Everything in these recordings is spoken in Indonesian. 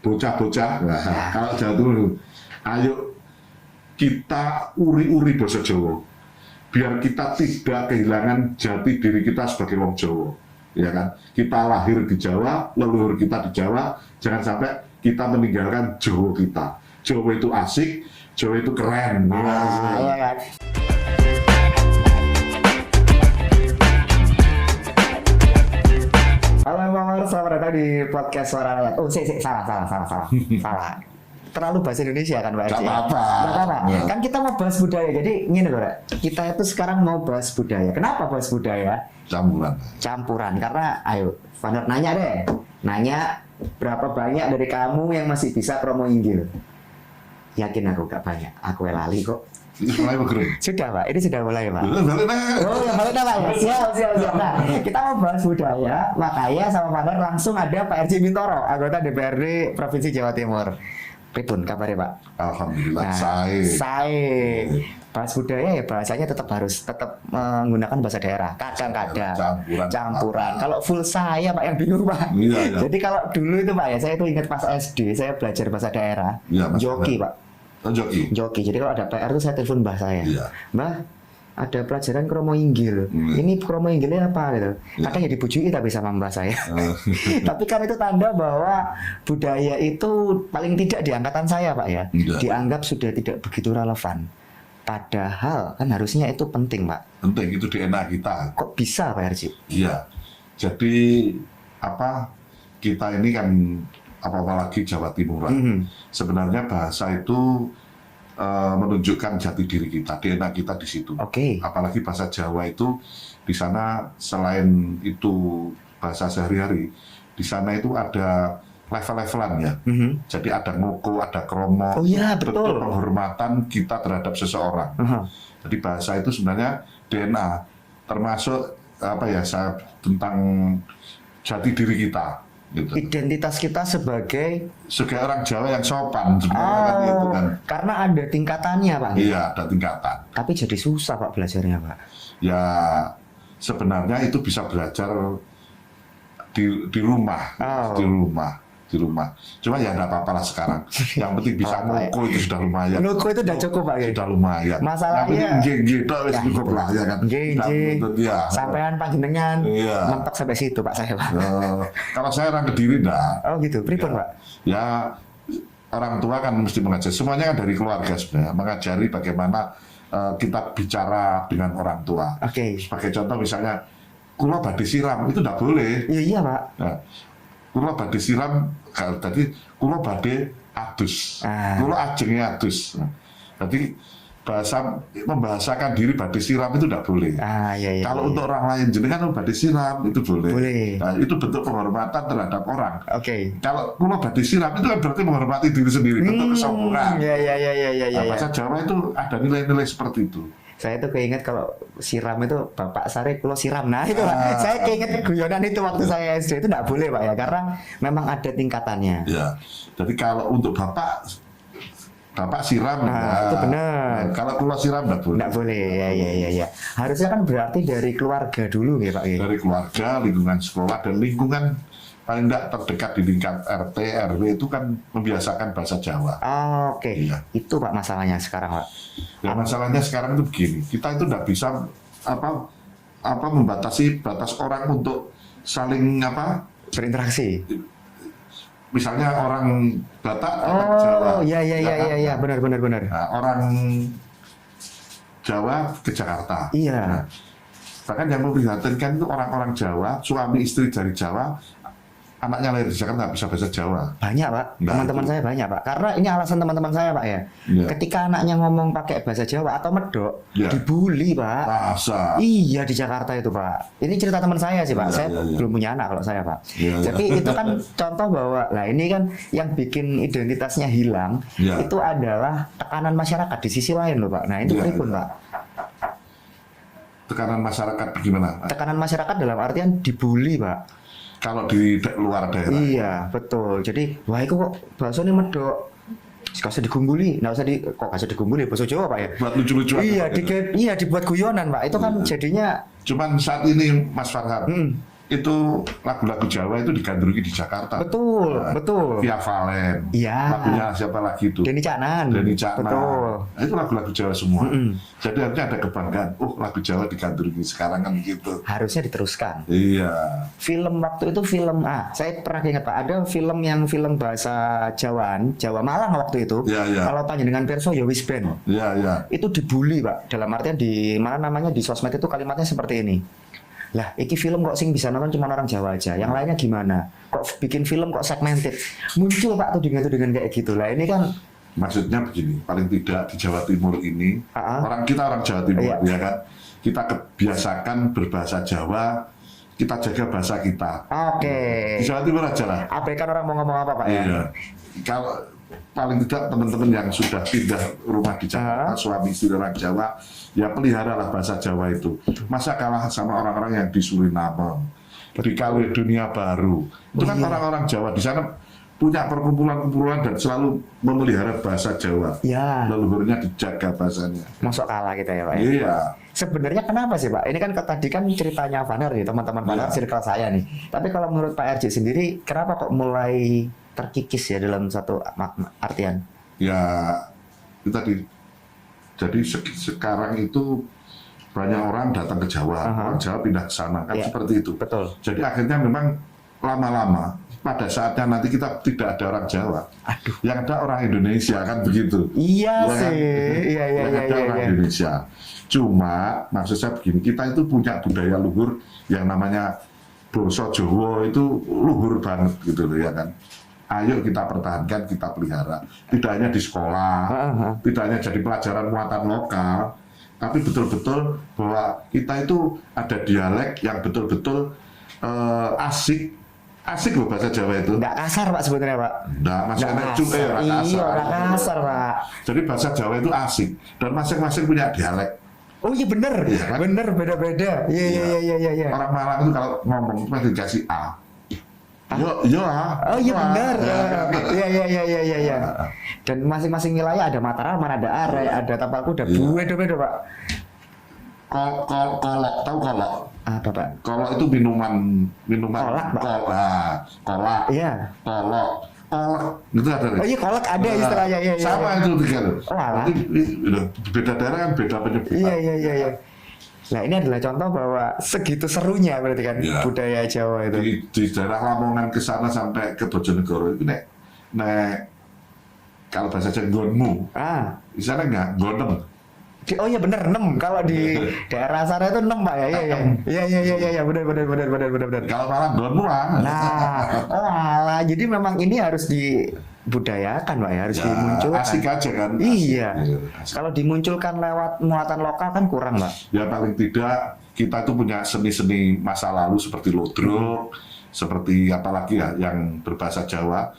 bocah-bocah. Nah, kalau Jawa Timur, ayo kita uri-uri basa Jawa. Biar kita tidak kehilangan jati diri kita sebagai wong Jawa. Ya kan? Kita lahir di Jawa, leluhur kita di Jawa, jangan sampai kita meninggalkan Jawa kita. Jawa itu asik, Jawa itu keren. Iya kan? Halo Bang, selamat datang di podcast Suara Rakyat. Oh, salah. Terlalu bahasa Indonesia kan, Pak Erci? Gak apa-apa. Kan kita mau bahas budaya, jadi gini loh, kita itu sekarang mau bahas budaya. Kenapa bahas budaya? Campuran, karena ayo, Vaner nanya deh. Nanya, berapa banyak dari kamu yang masih bisa promo Inggil? Yakin aku gak banyak, aku lali kok. Mulai bergerak. Sudah Pak, ini sudah mulai Pak. Balik Oh ya balik Pak ya, siap. Nah, kita mau bahas budaya, makanya sama Vaner langsung ada Pak Erci Bintoro, anggota DPRD Provinsi Jawa Timur. Pripun kabarnya Pak? Alhamdulillah, saya bahas budaya ya bahasanya tetap menggunakan bahasa daerah. Kadang-kadang campuran. Kalau full saya Pak yang bingung Pak. Iya. Jadi kalau dulu itu Pak ya, saya itu ingat pas SD saya belajar bahasa daerah. Iya, Joki Pak. Joki. Jadi kalau ada PR itu saya telepon mbah saya. Iya. Mbah, ada pelajaran kromo inggil. Ini kromo inggilnya apa gitu? Kadang ya dibujui tapi sama mbah saya. Tapi kan itu tanda bahwa budaya itu paling tidak di angkatan saya Pak ya. Dianggap sudah tidak begitu relevan. Padahal kan harusnya itu penting Pak. Penting, itu DNA kita. Kok bisa Pak Erci? Iya. Jadi kita ini kan apalagi Jawa Timuran. Sebenarnya bahasa itu menunjukkan jati diri kita, DNA kita di situ. Apalagi bahasa Jawa itu di sana selain itu bahasa sehari-hari, di sana itu ada level-levelan ya. Jadi ada ngoko, ada kromo, bentuk penghormatan kita terhadap seseorang. Jadi bahasa itu sebenarnya DNA, termasuk tentang jati diri kita. Gitu. Identitas kita sebagai orang Jawa yang sopan sebenarnya itu kan. Karena ada tingkatannya Pak. Iya, ada tingkatan. Tapi jadi susah Pak belajarnya Pak. Ya sebenarnya itu bisa belajar di rumah, di rumah. Cuma ya enggak apa-apa lah sekarang. Yang penting bisa ngoko itu sudah lumayan. Ngoko itu udah cukup Pak. Sudah lumayan. Masalahnya gitu cukup lah ya kan. Sampean panjenengan mentok sampai situ Pak saya Pak. Kalau saya orang Kediri enggak. Oh gitu. Pripun Pak? Ya orang tua kan mesti mengajar. Semuanya kan dari keluarga sebenarnya. Mengajari bagaimana kita bicara dengan orang tua. Sebagai contoh misalnya kula badhe siram itu enggak boleh. Iya Pak. Nah, kula badhe siram kalau tadi kula badhe adus. Kula ajenge adus. Jadi membahasakan diri badhe siram itu tidak boleh. Kalau untuk orang lain jenengan badhe siram itu boleh. Nah, itu bentuk penghormatan terhadap orang. Kalau kula badhe siram itu kan berarti menghormati diri sendiri, bentuk kesombongan. Bahasa Jawa itu ada nilai-nilai seperti itu. Saya tuh keinget kalau siram itu Bapak Sari kulo siram. Nah itu Pak, saya keinget guyonan itu waktu saya SD itu nggak boleh Pak ya, karena memang ada tingkatannya. Ya, jadi kalau untuk Bapak siram, itu benar. Kalau kulo siram nggak boleh. Nggak boleh, ya. Harusnya kan berarti dari keluarga dulu ya Pak. Dari keluarga, lingkungan sekolah dan lingkungan paling tidak terdekat di tingkat RT, RW itu kan membiasakan bahasa Jawa. Iya. Itu Pak masalahnya sekarang Pak. Ya, masalahnya sekarang itu begini, kita itu tidak bisa membatasi batas orang untuk saling berinteraksi. Misalnya orang Batak datang ke Jawa. Iya, benar. Nah, orang Jawa ke Jakarta. Iya. Nah, bahkan yang memprihatinkan itu orang-orang Jawa, suami istri dari Jawa, anaknya lahir di Jakarta nggak bisa bahasa Jawa. Banyak Pak, teman-teman saya banyak Pak. Karena ini alasan teman-teman saya Pak ya. Ketika anaknya ngomong pakai bahasa Jawa atau medok, dibully Pak. Masa? Iya di Jakarta itu Pak. Ini cerita teman saya sih Pak. Saya belum punya anak kalau saya Pak. Tapi itu kan contoh bahwa, lah ini kan yang bikin identitasnya hilang, itu adalah tekanan masyarakat di sisi lain loh Pak. Nah itu pripun Pak? Tekanan masyarakat bagaimana? Tekanan masyarakat dalam artian dibully Pak. Kalau di luar daerah. Iya, betul. Jadi, wah itu kok bakso ini medok. Gak usah digumbuli, kok gak usah digumbuli, bahasa Jawa Pak ya? Buat lucu-lucuan. Iya, dibuat guyonan Pak. Itu kan jadinya. Cuman saat ini Mas Farhan, itu lagu-lagu Jawa itu digandrungi di Jakarta. Betul, betul. Via Valen. Iya. Lagunya siapa lagi itu? Denny Caknan. Betul. Nah, itu lagu-lagu Jawa semua. Jadi harusnya ada kebanggaan. Lagu Jawa digandrungi sekarang kan gitu. Harusnya diteruskan. Iya. Film waktu itu saya pernah ingat Pak, ada film bahasa Jawaan, Jawa Malang waktu itu. Iya. Kalau panjenengan perso ya wis ben. Iya. Itu dibully Pak. Dalam artian di mana namanya di sosmed itu kalimatnya seperti ini. Lah, iki film kok sing bisa nonton cuma orang Jawa aja. Yang lainnya gimana? Kok bikin film kok segmented? Muncul Pak tudingan-tudingan kayak gitu. Lah, ini kan maksudnya begini, paling tidak di Jawa Timur ini orang Jawa Timur ya kan. Kita kebiasakan berbahasa Jawa, kita jaga bahasa kita. Oke. Di Jawa Timur aja lah. Abaikan orang mau ngomong apa Pak ya? Iya. Kalau paling tidak teman-teman yang sudah pindah rumah di Jakarta, suami istri orang Jawa, ya peliharalah bahasa Jawa itu. Masa kalah sama orang-orang yang di Suriname, di Kaledonia Baru. Itu kan orang-orang Jawa di sana punya perkumpulan-kumpulan dan selalu memelihara bahasa Jawa. Ya. Leluhurnya dijaga bahasanya. Masuk kalah kita ya Pak. Iya. Sebenarnya kenapa sih Pak? Ini kan tadi kan ceritanya Vaner nih, teman-teman Vaner circle saya nih. Tapi kalau menurut Pak RJ sendiri, kenapa kok mulai terkikis ya dalam satu artian? Ya, itu tadi. Jadi sekarang itu banyak orang datang ke Jawa, orang Jawa pindah ke sana, kan seperti itu. Betul. Jadi akhirnya memang lama-lama pada saatnya nanti kita tidak ada orang Jawa, yang ada orang Indonesia kan begitu. Iya ya sih, kan? iya. Ada orang Indonesia. Cuma maksud saya begini, kita itu punya budaya luhur yang namanya Basa Jawa itu luhur banget gitu loh ya kan. Ayo kita pertahankan, kita pelihara. Tidak hanya di sekolah, tidak hanya jadi pelajaran muatan lokal, tapi betul-betul bahwa kita itu ada dialek yang betul-betul asik loh bahasa Jawa itu. Nggak kasar Pak sebetulnya Pak. Nggak, maksudnya kasar. Iya, nggak kasar Pak. Jadi bahasa Jawa itu asik dan masing-masing punya dialek. Oh iya bener, ya, kan? Bener beda-beda. Iya. Orang Malang itu kalau ngomong pasti dikasih A. Yo Oh iya benar. Iya. Dan masing-masing wilayah ada Mataram, ada Are, ada Tapal Kuda, beda-beda Pak. Kolok, tahu kolok? Apa Pak? Kolok itu minuman kolak, Pak. Kolak. Iya. Kolak itu ada. Oh iya kolak ada istilahnya. Iya. Sama itu tiga loh. Oh, beda daerah kan beda penyebutan. Iya. Nah ini adalah contoh bahwa segitu serunya berarti kan budaya Jawa itu. Di daerah Lamongan ke sana sampai ke Bojonegoro itu nek kalau bahasa Jawa gonmu. Di sana enggak gonem. Oh iya bener 6 kalau di daerah sana itu 6 Pak ya. Iya benar. Kalau malah gonmu lah. Nah, jadi memang ini harus dibudayakan Pak ya, harus dimunculkan. Asik aja kan. Iya. Kalau dimunculkan lewat muatan lokal kan kurang Pak. Ya paling tidak kita tuh punya seni-seni masa lalu seperti lodrok, seperti apalagi ya yang berbahasa Jawa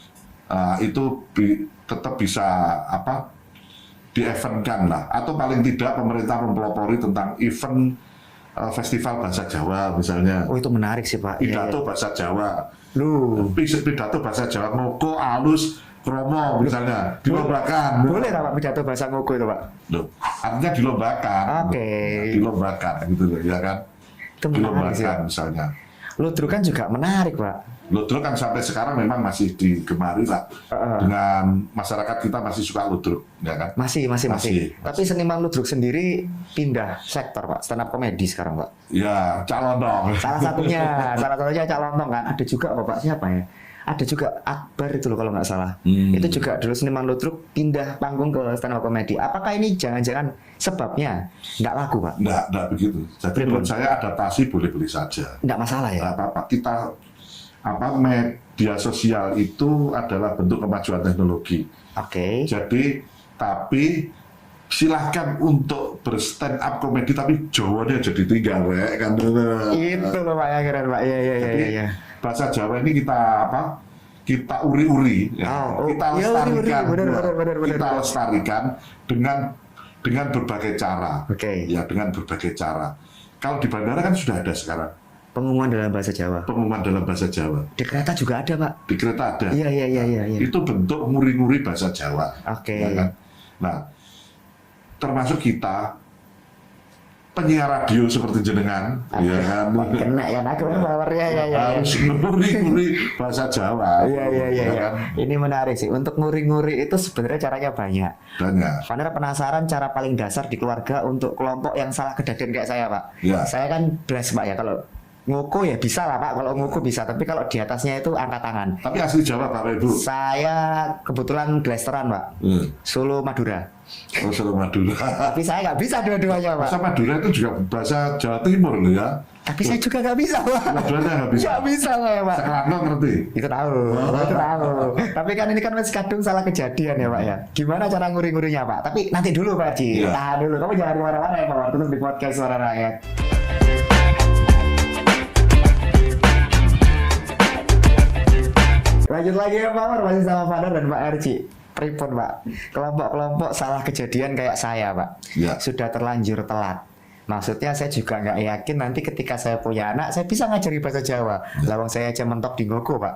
itu tetap bisa di-eventkan lah, atau paling tidak pemerintah mempelopori tentang event festival bahasa Jawa misalnya. Oh itu menarik sih Pak. Pidato bahasa Jawa. Pidato bahasa Jawa ngoko alus kromo misalnya dilombakan. Boleh Pak pidato bahasa ngoko itu Pak? Loh, artinya dilombakan. Oke. Dilombakan gitu loh ya kan. Itu dilombakan misalnya. Ludruk kan juga menarik Pak. Ludruk kan sampai sekarang memang masih digemari lah dengan masyarakat kita masih suka ludruk, ya kan? Masih. Tapi seniman ludruk sendiri pindah sektor Pak, stand up comedy sekarang Pak. Ya, Cak Lontong. Salah satunya Cak Lontong kan. Ada juga Bapak siapa ya? Ada juga Akbar itu loh kalau nggak salah. Itu juga dulu seniman ludruk pindah panggung ke stand up comedy. Apakah ini jangan-jangan sebabnya nggak laku Pak? Nggak begitu. Jadi menurut saya adaptasi boleh-boleh saja. Nggak masalah ya? Nggak apa-apa. Kita media sosial itu adalah bentuk kemajuan teknologi. Oke. Jadi tapi silahkan untuk berstand up komedi tapi Jawanya jadi tinggal kan. Itu loh Pak ya keren Pak. Iya. Bahasa Jawa ini kita uri-uri ya. Kita lestarikan. Benar. Kita lestarikan dengan berbagai cara. Oke. Ya dengan berbagai cara. Kalau di bandara kan sudah ada sekarang. Pengumuman dalam bahasa Jawa. Pengumuman dalam bahasa Jawa. Di kereta juga ada, Pak. Di kereta ada. Iya. Itu bentuk nguri-nguri bahasa Jawa. Oke. Ya kan? Nah, termasuk kita penyiar radio seperti jenengan, ya kan? Kena ya, aku powernya ya. Harus nguri-nguri bahasa Jawa. Iya. Kan? Ini menarik sih. Untuk nguri-nguri itu sebenarnya caranya banyak. Banyak. Founder penasaran cara paling dasar di keluarga untuk kelompok yang salah kejadian kayak saya, Pak. Ya. Saya kan bless, Pak ya. Kalau nguku ya bisa lah, Pak. Kalau nguku bisa, tapi kalau di atasnya itu angkat tangan. Tapi asli Jawa, Bapak Ibu. Saya kebetulan blasteran, Pak. Solo Madura. Oh, Solo Madura. Tapi saya nggak bisa dua-duanya, Pak. Bahasa Madura itu juga bahasa Jawa Timur loh ya. Tapi saya juga nggak bisa, Pak. Maduranya nggak bisa. Nggak bisa saya, Pak. Sekarang ngerti. Itu tahu. Tapi kan ini kan masih kadung salah kejadian ya, Pak ya. Gimana cara nguri-ngurinya, Pak? Tapi nanti dulu, Pak Haji. Iya. Tahan dulu. Kamu jangan kemana-mana ya, Pak. Tetap di podcast Suara Rakyat. Lanjut lagi ya, Pak. Masih sama Founder dan Pak Arci. Pripun, Pak? Kelompok-kelompok salah kejadian kayak saya, Pak. Ya. Sudah terlanjur telat. Maksudnya saya juga nggak yakin nanti ketika saya punya anak, saya bisa ngajari bahasa Jawa. Lawang saya aja mentok di ngoko, Pak.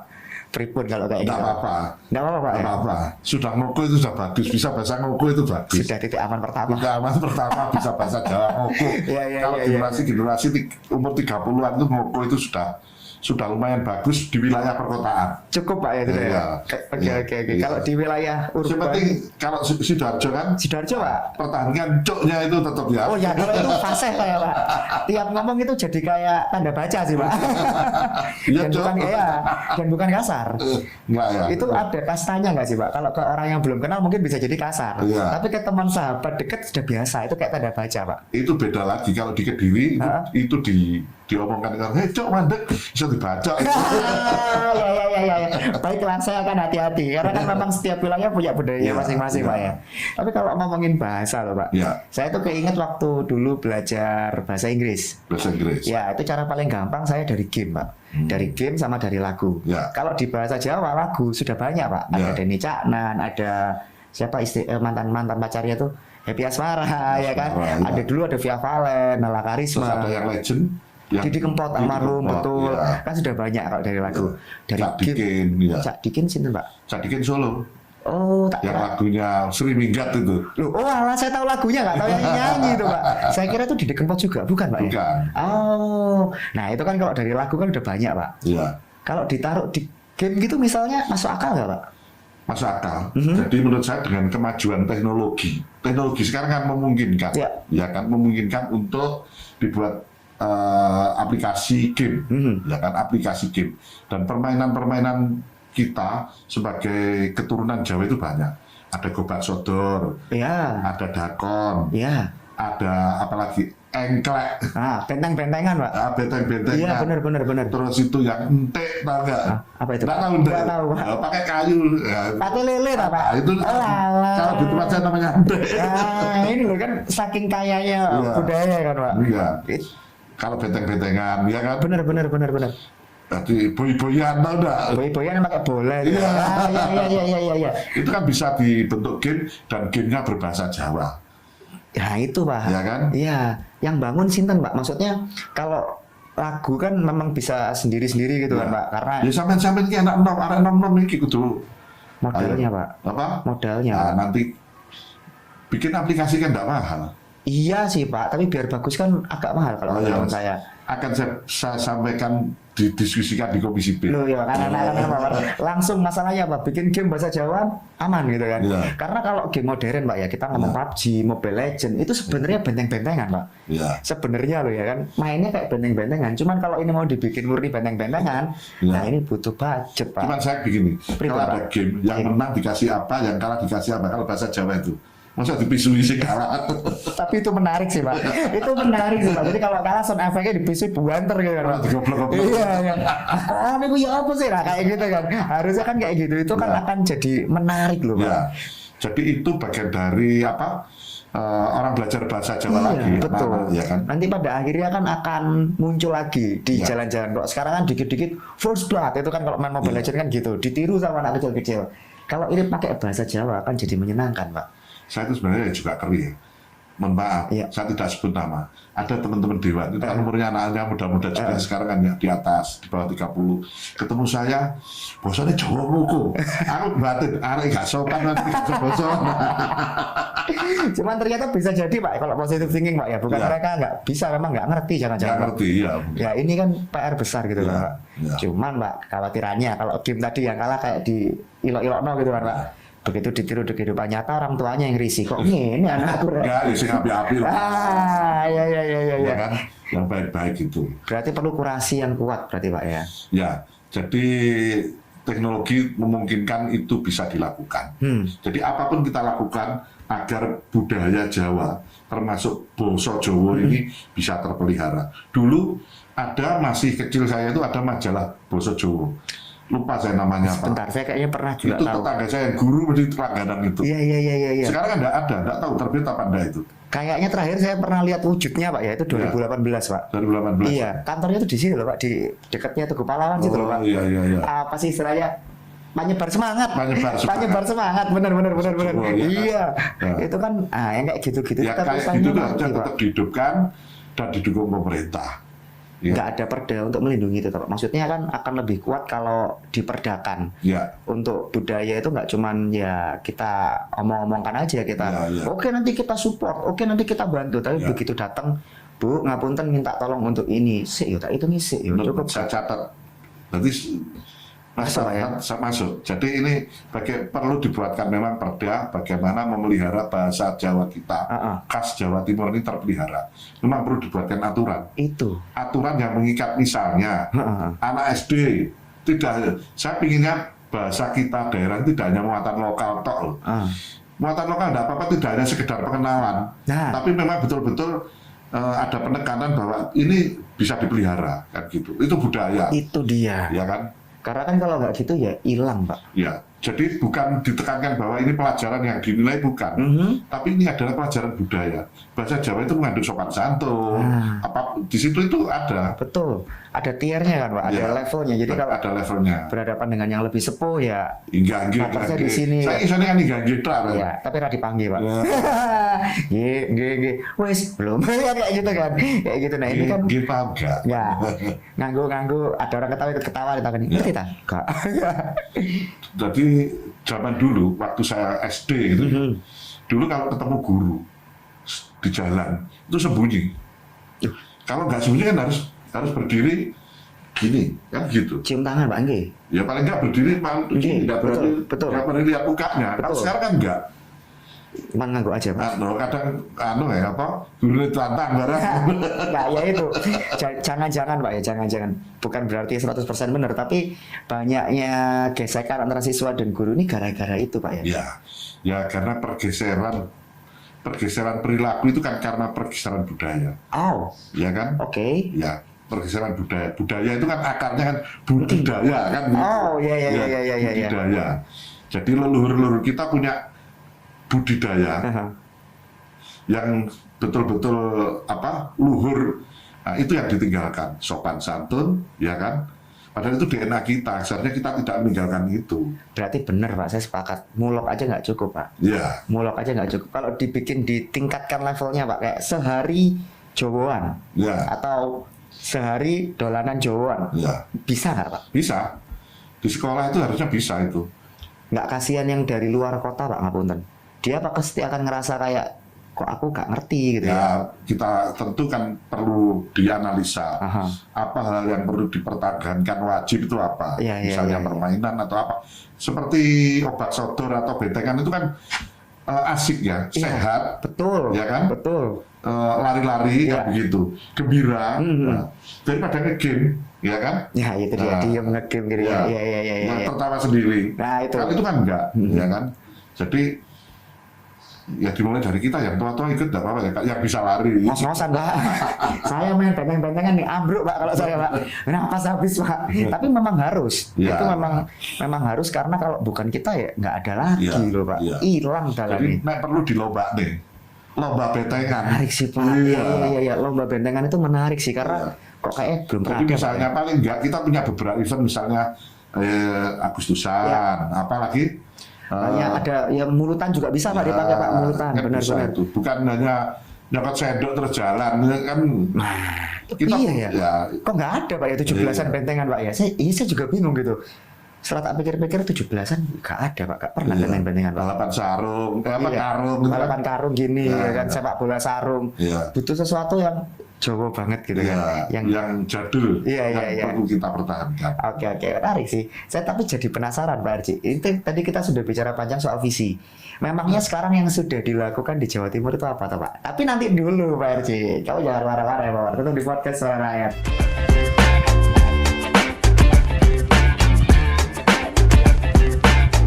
Pripun kalau kayak Nggak gitu? apa-apa. Nggak apa-apa, Pak. Nggak Ya? apa-apa. Sudah ngoko itu sudah bagus. Bisa bahasa ngoko itu bagus. Sudah titik aman pertama. Udah aman pertama bisa bahasa Jawa ngoko. Iya, Kalau generasi umur 30-an itu ngoko itu sudah lumayan bagus di wilayah perkotaan. Cukup, Pak ya itu ya. Oke. Iya. Kalau di wilayah Yang urban, penting kalau Sidoarjo kan Sidoarjo, Pak. pertahankan coknya itu tetap ya. Oh ya, kalau itu fasih kayak, Pak. Tiap ngomong itu jadi kayak tanda baca sih, Pak. Iya, dan Cok. bukan dan bukan kasar. Enggak ya. Itu ada kastanya nggak sih, Pak? Kalau ke orang yang belum kenal mungkin bisa jadi kasar. Iya. Tapi ke teman sahabat dekat sudah biasa. Itu kayak tanda baca, Pak. Itu beda lagi kalau di Kediri itu diomongkan dengan cok mandek bisa dibaca. Ya. Baiklah, saya akan hati-hati karena kan memang setiap wilayah punya budaya Iya, masing-masing, iya. Pak ya. Tapi kalau ngomongin bahasa loh, Pak. Iya. Saya tuh keinget waktu dulu belajar bahasa Inggris. Bahasa Inggris. Ya, itu cara paling gampang saya dari game, Pak. Dari game sama dari lagu. Ya. Kalau di bahasa Jawa lagu sudah banyak, Pak. Ada Ya. Denny Caknan, ada siapa mantan pacarnya tuh Happy Asmara, ya kan? Asmara, ya. Ada dulu ada Via Valen, Nala Terus Karisma. ada yang legend. Didi Kempot almarhum, betul. Ya. Kan sudah banyak kalau dari lagu. Dari Cak Dikin, ya. Cak Dikin sinten, Pak? Cak Dikin Solo. Oh, tak Yang kira. lagunya Sri Minggat itu. Loh, oh alah, saya tahu lagunya, nggak tahu yang nyanyi itu, Pak. Saya kira itu Didi Kempot juga, bukan, Pak? Ya? Bukan. Oh, nah itu kan kalau dari lagu kan udah banyak, Pak. Iya. Kalau ditaruh di game gitu misalnya masuk akal nggak, Pak? Masuk akal. Jadi menurut saya dengan kemajuan teknologi sekarang kan memungkinkan, Ya. kan memungkinkan untuk dibuat aplikasi game, ya kan aplikasi game dan permainan-permainan kita sebagai keturunan Jawa itu banyak. Ada gobak sodor, Ya, ada dakon, ya. ada apalagi engklek, Ah, benteng-bentengan, Pak. benteng-bentengan. Iya, benar. Terus itu yang entek, tahu nggak? Apa itu? Nggak tahu, entek. Nggak tahu, Pak. Pakai kayu. Ya. Pakai lele, Pak. Nah, itu Alah. kalau di tempat saya namanya entek. Nah, ini loh kan saking kayanya Iya. budaya kan, Pak. Iya. Kalau benteng-bentengan, ya kan? Bener. Jadi boy-boyan, tau nggak? Boy-boyan yang pakai bola. Iya. Iya. Itu kan bisa dibentuk game dan gamenya berbahasa Jawa. Ya itu, Pak. Iya kan? Iya. Yang bangun sinten, Pak? Maksudnya kalau lagu kan memang bisa sendiri-sendiri gitu kan, Iya. Pak. Karena Ya sampean ki anak nom iki kudu modalnya, ayo. Pak. Apa? Modalnya. Nah, Pak. nanti bikin aplikasi kan nggak mahal. Iya sih, Pak. Tapi biar bagus kan agak mahal kalau Oh, iya. menurut saya. Akan saya sampaikan didiskusikan di Komisi B. Loh ya, karena langsung masalahnya apa? Bikin game bahasa Jawa aman gitu kan. Iya. Karena kalau game modern, Pak ya, kita ngomong PUBG, Mobile Legend itu sebenarnya benteng-bentengan, Pak. Iya. Sebenarnya loh ya kan, mainnya kayak benteng-bentengan. Cuman kalau ini mau dibikin murni benteng-bentengan, Iya. nah ini butuh budget, Pak. Cuman saya begini, Prima, kalau ada Pak. game yang menang dikasih apa, yang kalah dikasih apa, kalau bahasa Jawa itu. Masa dipisui sih kalah. Tapi itu menarik sih, Pak. Itu menarik sih, Pak. Jadi kalau kalah sound efeknya dipisui buanter gitu kan, Pak. Digoblok-goblok. Iya. Oh, ini ya apa sih? Nah, kayak gitu kan. Harusnya kan kayak gitu. Itu kan Ya. akan jadi menarik loh, Pak. Ya. Jadi itu bagian dari apa? Orang belajar bahasa Jawa Iya, lagi. betul. Anak-anak, ya kan? Nanti pada akhirnya kan akan muncul lagi di Ya. jalan-jalan. Kok sekarang kan dikit-dikit first blood itu kan kalau main Mobile Ya. Legends kan gitu, ditiru sama anak kecil-kecil. Kalau ini pakai bahasa Jawa akan jadi menyenangkan, Pak. Saya itu sebenarnya juga keri ya. mohon maaf, Iya. saya tidak sebut nama. Ada teman-teman Dewan, itu kan umurnya anaknya muda-muda juga, sekarang kan ya di atas, di bawah 30. Ketemu saya, bosone Jawa muku. Aku batin, arek gak sopan nanti boso. Cuman ternyata bisa jadi Pak, kalau positive thinking Pak ya, bukan Ya. mereka nggak bisa, memang nggak ngerti Gak jangan-jangan. Pak. ngerti ya. Ya ini kan PR besar gitu Ya, kan Pak. ya. Cuman Pak, khawatirannya kalau game tadi yang kalah kayak di ilok-ilokno gitu kan Pak. Begitu ditiru di kehidupan nyata, orang tuanya yang risih kok ini anakku. Enggak, ya sing api-api lah. Ya ya ya ya Ya ya. kan, yang baik-baik itu. Berarti perlu kurasi yang kuat berarti Pak ya. Ya, jadi teknologi memungkinkan itu bisa dilakukan. Jadi apapun kita lakukan agar budaya Jawa, termasuk basa Jawa ini bisa terpelihara. Dulu ada, masih kecil saya itu ada majalah basa Jawa. Lupa saya namanya apa. Bentar, saya kayaknya pernah juga Itu tahu. tetangga saya yang guru di langganan itu. Iya iya iya iya. Sekarang kan enggak tahu terbit apa enggak itu. Kayaknya terakhir saya pernah lihat wujudnya Pak ya, itu 2018 Pak. 2018. Iya, kantornya itu di sini loh Pak, di dekatnya Tugu Pahlawan situ loh Pak. Iya iya iya. Apa sih istilahnya? Menyebar semangat. Menyebar semangat. Menyebar semangat, benar. Oh, iya. Iya. Nah. Itu kan yang kayak gitu-gitu Ya kita kayak usahanya gitu ngerti, harusnya Pak. tetap dihidupkan dan didukung pemerintah. Ya. Nggak ada perda untuk melindungi itu Pak. Maksudnya kan akan lebih kuat kalau diperdakan. Ya. Untuk budaya itu nggak cuman ya kita omong-omongkan aja kita. Ya. Oke nanti kita support, oke nanti kita bantu. Tapi Ya. begitu datang, Bu, ngapunten minta tolong untuk ini. Sik yo tak itu nih sik yo Menurut cukup. saya catat. Nanti Masuk, ya? masuk. Jadi ini perlu dibuatkan memang perda bagaimana memelihara bahasa Jawa kita, khas Jawa Timur ini terpelihara. Memang perlu dibuatkan aturan. Itu. Aturan yang mengikat, misalnya anak SD tidak. Saya pinginnya bahasa kita daerah tidak hanya muatan lokal tok loh. Muatan lokal tidak apa-apa, tidak hanya sekedar pengenalan, tapi memang betul-betul ada penekanan bahwa ini bisa dipelihara kan gitu. Itu budaya. Itu dia. Ya kan? Karena kan kalau nggak gitu ya hilang Pak. Ya, jadi bukan ditekankan bahwa ini pelajaran yang dinilai, bukan, tapi ini adalah pelajaran budaya. Bahasa Jawa itu mengandung sopan santun, apa di situ itu ada. Betul. Ada tiernya kan Pak, ada Ya, levelnya. Jadi kalau ada levelnya. berhadapan dengan yang lebih sepuh ya. Hingga Batasnya di sini. Saya isane kan hingga Ya, tapi ra dipanggil Pak. Ya. Nggih. Wes belum kayak gitu kan. Kayak gitu. Nah ini kan Gitu paham nggak? ya nganggu ada orang ketawa ikut ketawa ditanya ngerti tak? Enggak. Jadi zaman dulu waktu saya SD gitu, dulu kalau ketemu guru di jalan itu sembunyi. Kalau nggak sembunyi kan harus berdiri gini, kan gitu. Cium tangan Pak nggih. Ya paling nggak berdiri, Nggih, nggak berani, betul. nggak berani lihat mukanya. Kalau Betul. sekarang kan nggak. Cuman nganggo aja Pak. Kadang ya apa, guru tantang barang. Nah ya itu jangan-jangan Pak ya, jangan-jangan bukan berarti 100% benar, tapi banyaknya gesekan antara siswa dan guru ini gara-gara itu Pak ya. Ya karena pergeseran perilaku itu kan karena pergeseran budaya, Oh, ya kan? oke. Ya, pergeseran budaya itu kan akarnya kan budidaya kan. Oh, iya. Budidaya. Jadi leluhur-leluhur kita punya budidaya yang betul-betul luhur. Nah, itu yang ditinggalkan, sopan santun, ya kan? Padahal itu DNA kita, seharusnya kita tidak meninggalkan itu. Berarti benar Pak, saya sepakat. Mulok aja nggak cukup Pak. Ya, Mulok aja nggak cukup. Kalau dibikin ditingkatkan levelnya Pak, kayak sehari Jawaan ya, atau sehari dolanan Jawaan, ya. bisa nggak Pak? Bisa. Di sekolah itu harusnya bisa itu. Nggak kasihan yang dari luar kota Pak, ngapunten. Dia pasti akan ngerasa kayak kok aku nggak ngerti gitu ya. Ya, kita tentu kan perlu dianalisa. Aha. Apa hal yang perlu dipertahankan wajib itu apa? Iya, Misalnya iya. permainan atau apa. Seperti obat sodor atau bentengan itu kan asik ya, Iya, sehat, betul, ya kan? betul. Lari-lari Iya. kan begitu, gembira. Nah, daripada ngegame, ya kan? Ya itu dia, Nah, dia ngegame gitu ya. Iya. Yang tertawa sendiri. Nah, itu. Kan itu kan enggak, ya kan? Jadi ya dimulai dari kita, yang tua-tua ikut enggak apa-apa ya, yang bisa lari. Ngos-ngosan Pak. Saya main benteng-bentengan nih ambruk Pak kalau saya Pak. Napas habis Pak. Tapi memang harus. Ya. Itu memang harus karena kalau bukan kita ya nggak ada lagi Ya, loh Pak. ya. Hilang Jadi dalamnya. perlu dilomba nih, lomba bentengan. Menarik sih Pak. Iya. Lomba bentengan itu menarik sih karena kok kayak belum pernah Jadi ada, misalnya Pak, ya. paling enggak kita punya beberapa event, misalnya Agustusan, Ya. apalagi Hanya ada ya mulutan juga bisa Pak dipakai Pak, mulutan. kan bisa Benar-benar. itu. Bukan hanya nyokot sendok terus jalan kan. Nah, Kita iya ya. ya Kok nggak ada Pak ya 17-an Iya. bentengan Pak ya? Saya juga bingung gitu. Setelah tak pikir-pikir 17-an nggak ada Pak, nggak pernah iya. ada main bentengan Pak. Balapan sarung, apa Iya. karung gitu kan. Balapan karung gini Nah, ya kan, iya. sepak bola sarung. Iya. Butuh sesuatu yang Jawa banget gitu Iya, kan. yang jadul Iya, iya, yang iya. perlu kita pertahankan. Oke, menarik sih. Saya tapi jadi penasaran Pak Arji. Itu tadi kita sudah bicara panjang soal visi. Memangnya sekarang yang sudah dilakukan di Jawa Timur itu apa toh Pak? Tapi nanti dulu Pak Arji. Kamu jangan marah-marah ya Pak. Tetap di podcast Suara Rakyat.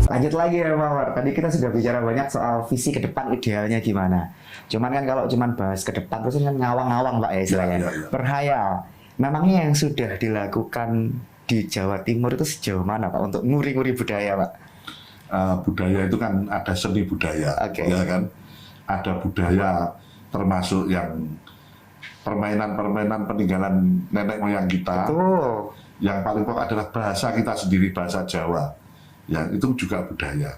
Lanjut lagi ya Pak War. Tadi kita sudah bicara banyak soal visi ke depan idealnya gimana. Cuman kan kalau cuman bahas ke depan terus kan ngawang-ngawang Pak ya istilahnya. Ya, ya, ya. Berhayal. Memangnya yang sudah dilakukan di Jawa Timur itu sejauh mana Pak untuk nguri-nguri budaya Pak? Budaya itu kan ada seni budaya, Oke. ya kan? Ada budaya termasuk yang permainan-permainan peninggalan nenek moyang kita. Tuh. Yang paling pokok adalah bahasa kita sendiri, bahasa Jawa. Ya, itu juga budaya.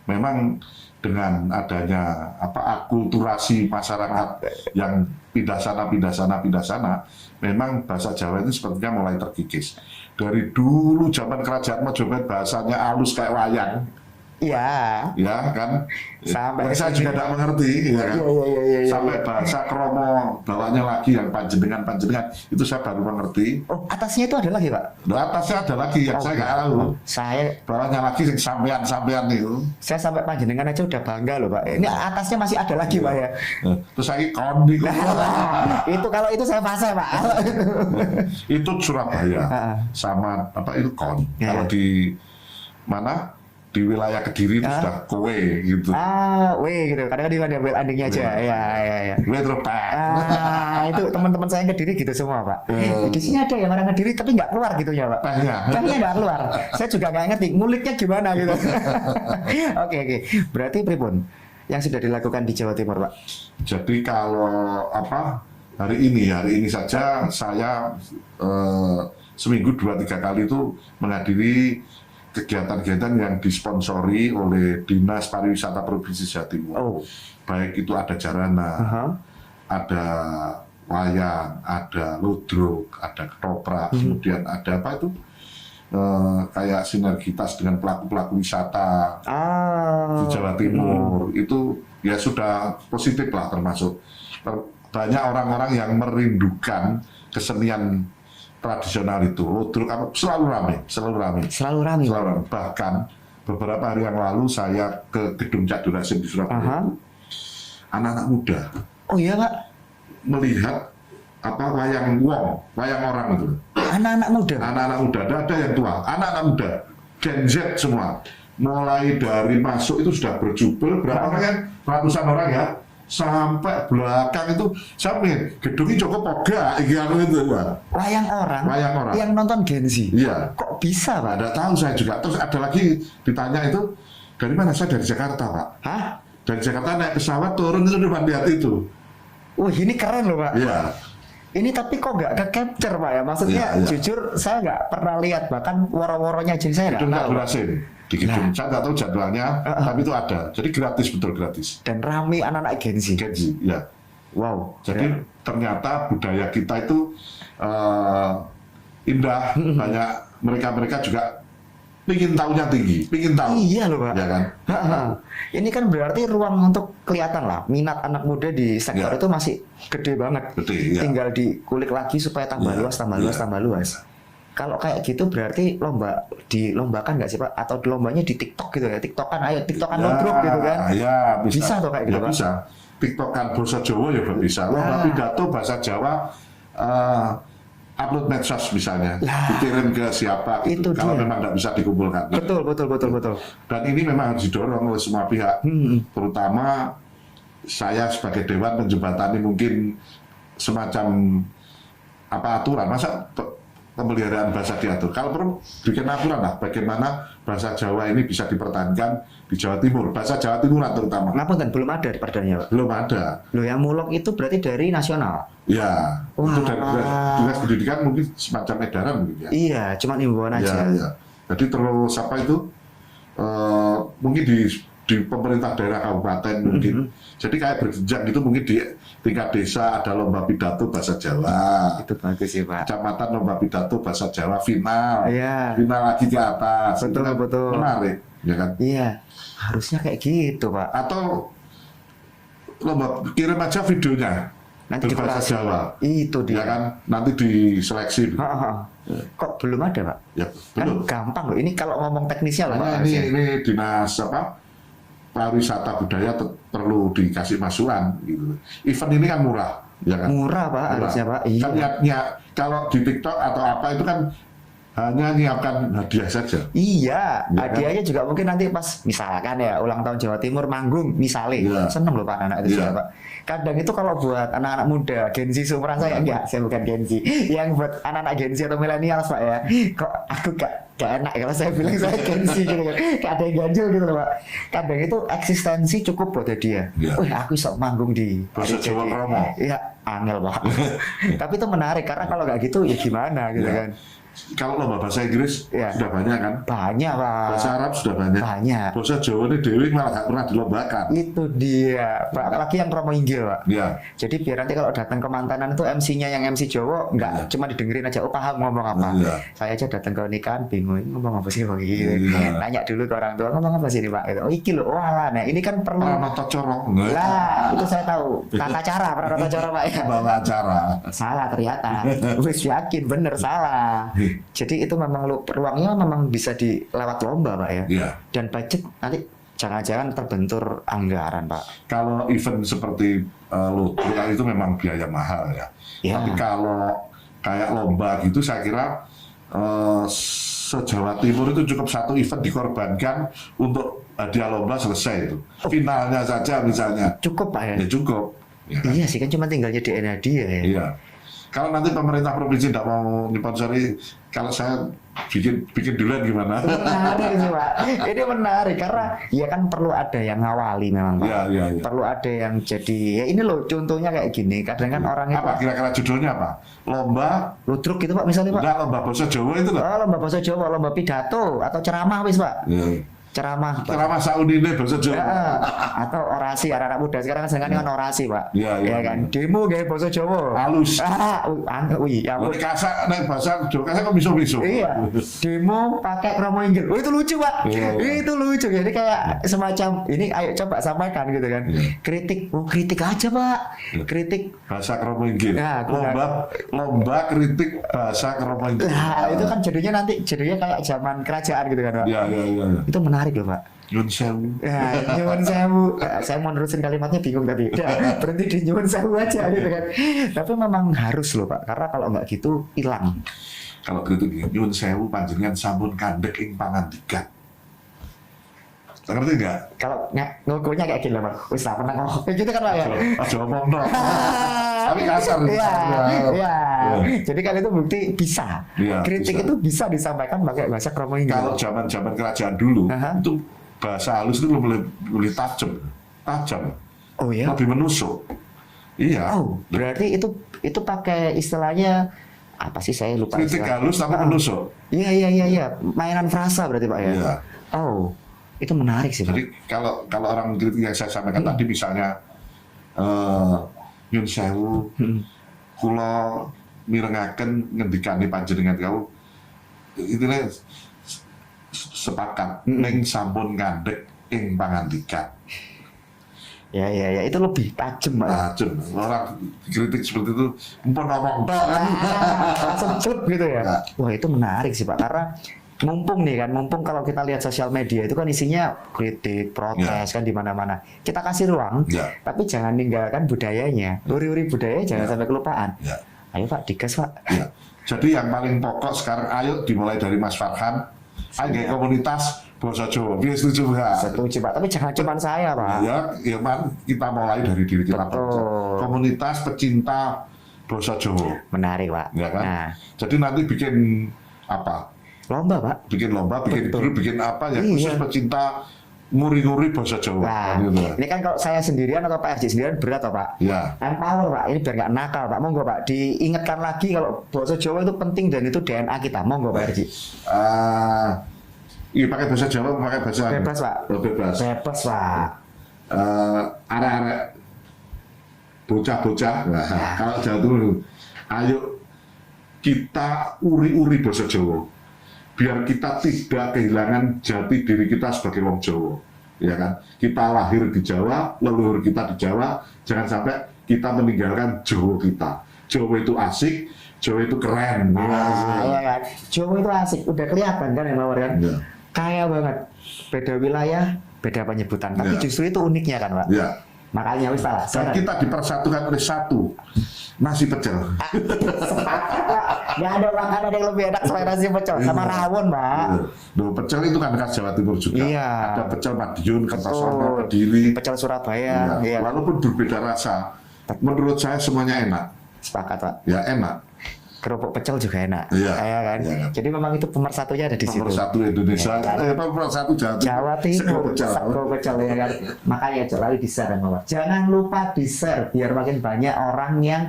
Memang dengan adanya akulturasi masyarakat yang pindah sana, memang bahasa Jawa itu sepertinya mulai terkikis. Dari dulu zaman kerajaan Majapahit bahasanya halus kayak wayang, Iya. ya kan? Sampai Saya sini. juga tidak mengerti, ya kan? Iya. Sampai bahasa kromo bawahnya lagi yang panjenengan itu saya baru mengerti. Oh, atasnya itu ada lagi Pak? Nah, atasnya ada lagi yang saya nggak tahu. Saya Bawahnya lagi yang sampean itu. sampai panjenengan aja udah bangga loh Pak. Ini atasnya masih ada lagi Pak ya. Terus saya kondi. Itu kalau itu saya fase Pak. Itu Surabaya Ah. sama itu kon. Ya. Kalau di mana di wilayah Kediri itu Ah. sudah kowe gitu. Weh gitu. Kadang-kadang dia ambil endingnya aja. Ya. Kowe terus Pak. Itu teman-teman saya yang Kediri gitu semua Pak. Di sini ada yang orang Kediri tapi nggak keluar gitu ya Pak. Tehnya. Tehnya nggak keluar. Saya juga nggak ngerti nguliknya gimana gitu. Oke. Berarti pripun yang sudah dilakukan di Jawa Timur Pak? Jadi kalau hari ini saja saya seminggu 2-3 kali itu menghadiri kegiatan-kegiatan yang disponsori oleh Dinas Pariwisata Provinsi Jawa Timur. Oh. Baik itu ada jarana, ada wayang, ada ludruk, ada ketoprak, kemudian ada kayak sinergitas dengan pelaku-pelaku wisata di Jawa Timur. Itu ya sudah positif lah, termasuk banyak orang-orang yang merindukan kesenian tradisional itu. Ludruk selalu ramai. Selalu ramai. Bahkan beberapa hari yang lalu saya ke Gedung Cak Durasim di Surabaya. Anak-anak muda Oh iya Pak. melihat wayang orang itu. Anak-anak muda. Anak-anak muda, tidak ada yang tua. Anak-anak muda, Gen Z semua. Mulai dari masuk itu sudah berjubel, berapa orang kan? Ratusan orang ya. Sampai belakang itu, sampai gedungnya Joko Poga, itu Pak. Wayang orang. Yang nonton Gen Z. Iya. Kok bisa Pak? Tidak tahu saya juga. Terus ada lagi ditanya itu, dari mana? Saya dari Jakarta Pak. Hah? Dari Jakarta naik pesawat turun itu depan lihat itu. Wah ini keren loh Pak. Iya. Ini tapi kok nggak ke capture Pak ya? Maksudnya Iya. jujur saya nggak pernah lihat, bahkan woro-woronya aja saya Gedung nggak Cak tahu. Durasim di gedung. Saya nggak tahu jadwalnya, tapi itu ada. Jadi gratis, betul gratis. Dan rame anak-anak Gen Z. Gen Z, ya. Wow. Jadi ternyata budaya kita itu indah. Banyak mereka juga pingin tahunya tinggi, pingin tahu. Iya loh Pak. Ya kan? Ini kan berarti ruang untuk kelihatan lah minat anak muda di sektor Ya. itu masih gede banget. Gede, ya. Tinggal dikulik lagi supaya tambah Ya, luas, tambah ya. luas, tambah luas. Kalau kayak gitu berarti dilombakan nggak sih Pak? Atau lombanya di TikTok gitu ya? TikTokan, ayo TikTokan ludruk gitu kan? Ya, bisa. Bisa tuh kayak gitu, Ya, Pak? bisa. TikTokan bahasa Jawa ya bisa. Lomba pidato bahasa Jawa upload medsos misalnya, dikirim ke siapa gitu. Itu Kalau dia. memang tidak bisa dikumpulkan. Betul. Dan ini memang harus didorong oleh semua pihak, terutama saya sebagai dewan menjembatani mungkin semacam aturan. Masa pemeliharaan bahasa diatur? Kalau perlu bikin aturan lah, bagaimana bahasa Jawa ini bisa dipertahankan di Jawa Timur, bahasa Jawa Timuran terutama. Ngapunten, belum ada perdanya Pak. Belum ada. Loh yang mulok itu berarti dari nasional? Ya, Wah. itu dari dinas pendidikan mungkin semacam edaran mungkin ya. Iya, cuma himbauan aja. Ya. Jadi terus mungkin di pemerintah daerah kabupaten mungkin. Jadi kayak berjenjang gitu, mungkin di tingkat desa ada lomba pidato bahasa Jawa. Itu bagus sih Pak. Kecamatan lomba pidato bahasa Jawa final. Iya. Final lagi ke atas. Betul, Itu kan betul. menarik, ya kan? Iya, harusnya kayak gitu Pak. Atau lomba kirim aja videonya Nanti berbahasa dikurasi. Jawa. Itu dia. Ya kan? Nanti diseleksi. Ha, ha. Kok belum ada Pak? Ya, Kan belum. gampang loh. Ini kalau ngomong teknisnya lah Pak. Nah, harusnya. ini dinas apa? Pariwisata budaya perlu dikasih masukan gitu. Event ini kan murah, ya kan? Murah Pak, harusnya Pak. Iya. Kan kalau di TikTok atau apa itu kan hanya nyiapkan hadiah saja. Iya, Ya, hadiahnya juga mungkin nanti pas misalkan ya ulang tahun Jawa Timur manggung misalnya, Iya. seneng loh Pak anak itu Iya. juga Pak. Kadang itu kalau buat anak-anak muda, Gen Z seumuran saya enggak, saya bukan Gen Z. Yang buat anak-anak Gen Z atau milenial Pak ya, kok aku gak enak kalau saya bilang saya Gen Z gitu kan, gak ada yang ganjil gitu loh Pak. Kadang itu eksistensi cukup buat dia. Iya. Wih aku sok manggung di Bahasa Jawa jadi- promo. Iya, angel Pak. Tapi itu menarik karena kalau nggak gitu ya gimana gitu Ya. kan. Kalau lomba bahasa Inggris Iya. sudah banyak kan? Banyak Pak. Bahasa Arab sudah banyak. Banyak. Bahasa Jawa ini Dewi malah nggak pernah dilombakan. Itu dia, Pak. Apalagi yang promo inggil, Pak. Ya, Jadi biar nanti kalau datang ke Mantanan itu MC-nya yang MC Jawa nggak Iya. cuma didengerin aja, oh paham ngomong apa. Iya. Saya aja datang ke nikahan bingung, ini ngomong apa sih Bang gitu. Iya. Nanya dulu ke orang tua, ngomong apa sih ini Pak? Gitu. Oh iki loh, oh alah. Nah ini kan perlu. Pranoto Coro Lah, itu saya tahu. Tata cara, tata cara Pak ya. bawa acara. Salah ternyata. Wis yakin bener salah. Jadi itu memang peluangnya memang bisa dilewat lomba Pak ya. Iya. Dan budget nanti jangan-jangan terbentur anggaran Pak. Kalau event seperti lotre itu memang biaya mahal ya. Ya. Tapi kalau kayak lomba gitu saya kira se-Jawa Timur itu cukup satu event dikorbankan untuk hadiah lomba selesai itu. Finalnya saja misalnya. Cukup Pak ya. Ya cukup. Ya kan? Iya sih kan cuma tinggal nyediain hadiah ya. Iya. Kalau nanti pemerintah provinsi tidak mau sponsori, kalau saya bikin duluan gimana? Menarik sih Pak. Ini menarik karena ya kan perlu ada yang ngawali memang Pak. Iya, iya, iya. Perlu ada yang jadi ya ini loh contohnya kayak gini. Kadang kan orang itu Apa kira-kira judulnya apa? Lomba, ludruk gitu Pak misalnya Pak. enggak lomba bahasa Jawa itu loh. Oh, lomba bahasa Jawa, lomba pidato atau ceramah wis Pak. Ya. Ceramah Pak. Ceramah saunine bahasa Jawa. Ya, atau orasi anak-anak muda sekarang kan senengane kan orasi Pak. Iya, iya, Ya kan. iya. Demo gaya bahasa Jawa. Halus. Wih, ya ampun. Nek kasak nek bahasa Jawa kasak kok bisa-bisa. Iya, demo pakai kromo inggil. Oh, itu lucu Pak. Iya. Itu lucu. Jadi kayak semacam ini ayo coba sampaikan gitu kan. Iya. Kritik, kritik aja Pak. Kritik. Bahasa Kromo Inggil. Ya, Lomba kritik bahasa Kromo Inggil. Nah, itu kan jadinya kayak zaman kerajaan gitu kan Pak. Iya, iya, iya. Itu menarik loh Pak. Nyun sewu. Ya, nyuwun sewu. Saya mau nerusin kalimatnya bingung tapi udah berhenti di nyuwun sewu aja gitu kan. Tapi memang harus loh Pak, karena kalau nggak gitu hilang. Kalau kritik nyun sewu panjenengan sampun kandhek ing pangandikan. Ngerti enggak? Kalau ngukurnya kayak gini lah Pak. Wis lah pernah ngomong kayak gitu kan Pak ya. Aja ngomong dong. Tapi kasar. Iya, iya. Iya. Jadi kan itu bukti bisa. Iya, Kritik bisa. itu bisa disampaikan pakai bahasa kromo inggil. Kalau zaman kerajaan dulu Aha. itu bahasa halus itu lebih tajam, Oh ya. lebih menusuk. Iya. Oh, berarti itu pakai istilahnya apa sih saya lupa Kritik istilah. halus tapi menusuk. Iya. Mainan frasa berarti Pak ya. Iya. Oh, itu menarik sih Pak. Jadi kalau orang kritik yang saya sampaikan tadi misalnya nyun sewu, kula mirengaken ngendikane panjenengan kau intine sepakat ning sampun kandhek ing pangandikan. Ya, itu lebih tajam Pak. Tajam. Orang kritik seperti itu empun ngomong tok kan. Langsung celup gitu ya. Ya. Wah itu menarik sih Pak karena mumpung kalau kita lihat sosial media itu kan isinya kritik, protes kan di mana-mana. Kita kasih ruang, Ya. tapi jangan ninggalkan budayanya. Uri-uri budaya jangan Ya. sampai kelupaan. Ya. Ayo Pak, digas Pak. Ya. Jadi yang paling pokok sekarang ayo dimulai dari Mas Farhan. Ayo nggak komunitas bahasa Jawa. Biar setuju nggak? Setuju Pak, tapi jangan cuma saya Pak. Ya man, kita mulai dari diri kita. Betul. Komunitas pecinta bahasa Jawa. Menarik Pak. Ya kan? Nah, Jadi nanti bikin apa? lomba Pak. Bikin lomba, bikin Betul. grup, bikin apa yang Iya. khusus pecinta nguri-nguri bahasa Jawa. Nah, Kan gitu. ini kan kalau saya sendirian atau Pak RJ sendirian berat toh Pak. Ya. Empower Pak, ini biar nggak nakal Pak. Monggo Pak, diingatkan lagi kalau bahasa Jawa itu penting dan itu DNA kita. Monggo Pak RJ. Ah, Iya, pakai bahasa Jawa, pakai bahasa Bebas, Pak. Oh, bebas. Bebas, Pak. Arek-arek bocah-bocah. Nah, kalau Jawa dulu, ayo kita uri-uri bahasa Jawa. Biar kita tidak kehilangan jati diri kita sebagai wong Jawa. Ya kan? Kita lahir di Jawa, leluhur kita di Jawa, jangan sampai kita meninggalkan Jawa kita. Jawa itu asik, Jawa itu keren. Iya kan. Jawa itu asik, udah kelihatan kan ya Mawar kan? Ya. Kaya banget. Beda wilayah, beda penyebutan. Tapi Ya. justru itu uniknya kan, Pak. Ya. Makanya wis lah. Dan kita dipersatukan oleh satu, nasi pecel. Nggak ada makanan yang lebih enak selain nasi pecel sama rawon, Pak. Loh, pecel itu kan khas Jawa Timur juga. Iya. Ada pecel Madiun, Kertosono, Betul. Kediri. Pecel Surabaya. Iya. Iya. Walaupun berbeda rasa, menurut saya semuanya enak. Sepakat, Pak. Ya enak. Kerupuk pecel juga enak. Iya. Ya kan? Iya. Jadi memang itu pemersatunya ada di situ. Nomor satu Indonesia, nomor satu Jawa Timur, pecel. sego pecel ya kan. Makanya jangan di-share kan, Mawar. Jangan lupa di-share biar makin banyak orang yang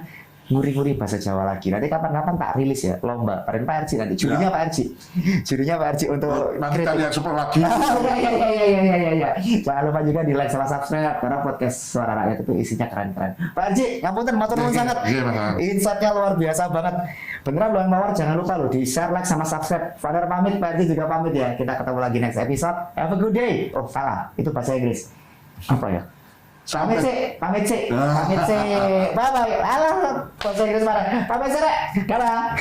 nguri-nguri bahasa Jawa lagi. Nanti kapan-kapan tak rilis ya lomba. Paling Pak RC nanti jurinya Pak RC. Jurinya Pak RC untuk Nanti kritik. kalian support lagi. Iya. Jangan lupa juga di like sama subscribe karena podcast Suara Rakyat itu isinya keren-keren. Pak RC, ngapunten matur nuwun sangat. Iya, Mas. Insight-nya luar biasa banget. Beneran loh yang Mawar, jangan lupa loh di share, like sama subscribe. Father pamit, Pak RC juga pamit ya. Kita ketemu lagi next episode. Have a good day. Oh salah, itu bahasa Inggris. Apa ya? Pamit sih. Bye bye. Alah, bahasa Inggris mana? Pamit sih, Rek. Dadah.